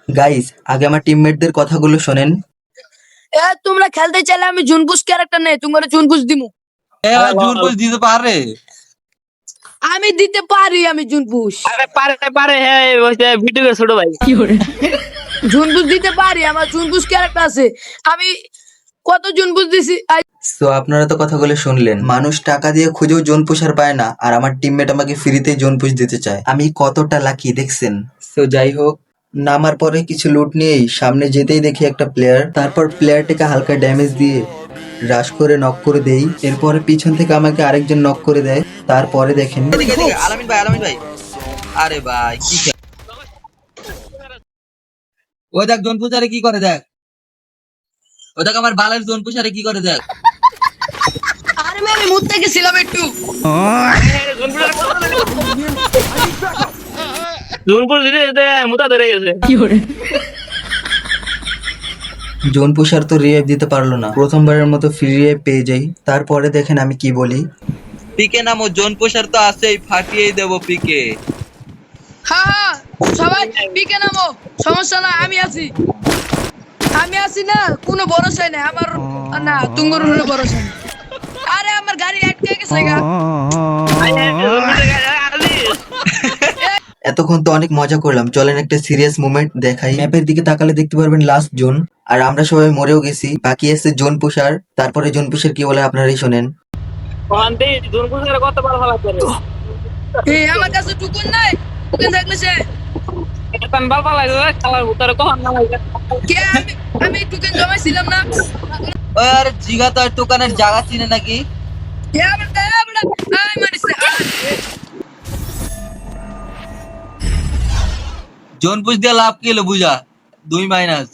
Guys, আগে আমার টিমমেটদের কথাগুলো শোনেন। তোমরা খেলতে চাইলে আমি জুনপুশ ক্যারেক্টার নেই, তোমরা জুনপুশ দিমু। জুন পুষ দিতে পারে। আমি দিতে পারি, আমি জুনপুশ। আরে পারে পারে, হ্যাঁ ভিডিও ছোট ভাই। জুনপুশ দিতে পারি, আমার জুনপুশ ক্যারেক্টার আছে। আমি কত জুনপুশ দিছি। তো আপনারা তো কথাগুলো শুনলেন, মানুষ টাকা দিয়ে খুঁজেও জোন পুষার পায় না, আর আমার টিমমেট আমাকে ফ্রিতে জোন পুষ দিতে চায়। আমি কতটা লাকি দেখছেন। তো যাই হোক, নামার পরে কিছু লুট নিয়েই সামনে যেতেই দেখি একটা প্লেয়ার, তারপর প্লেয়ারটাকে হালকা ড্যামেজ দিয়ে রাশ করে নক করে দেই। এরপরে পিছন থেকে আমাকে আরেকজন নক করে দেয়। তারপরে দেখেন আলামিন ভাই। আরে ভাই কি ওই দেখ জোন পুষারে কি করে দেখ। ওই দেখ আমার বালের জোন পুষারে কি করে দেখ। আরে আমি মুততে গেছিলাম একটু। জুনপুর দিতে মুতা ধরে গেছে। জোন পুষার তো রিভাইভ দিতে পারলো না, প্রথমবারের মতো ফ্রি রিভাইভ পেয়ে যাই। তারপরে দেখেন আমি কি বলি, পিকে নামো, জোন পুষার তো আছেই, ফাটিয়েই দেবো পিকে। হ্যাঁ সবাই পিকে নামো, সমস্যা না, আমি আছি। আমি আছি না, কোনো ভরসা নাই আমার। না তুঙ্গর হলে ভরসা নেই। আরে আমার গাড়ি আটকে গেছে গা। এতক্ষণ তো অনেক মজা করলাম, চলেন একটা সিরিয়াস মুভমেন্ট দেখাই। ম্যাপের দিকে তাকালে দেখতে পারবেন লাস্ট জোন, আর আমরা সবাই মরেও গেছি। বাকি আছে জোন পুষার। তারপরে জোন পুষার কি বলে আপনারাই শোনেন। কত বড় ভালো করে আমার কাছে টুকুন নাই, টুকুন থাকলে সে বাবা লাগে খেলার ভিতরে কখন না লাগে। কে আমি টুকুন জমাইছিলাম না। ওই আর জিগা তো আর দোকানের জায়গা চিনে নাকি। কে আমার দা বড় আই মারিছে। জোন পুষ দিয়ে লাভ কি হলো বুঝা, 2 মাইনাস।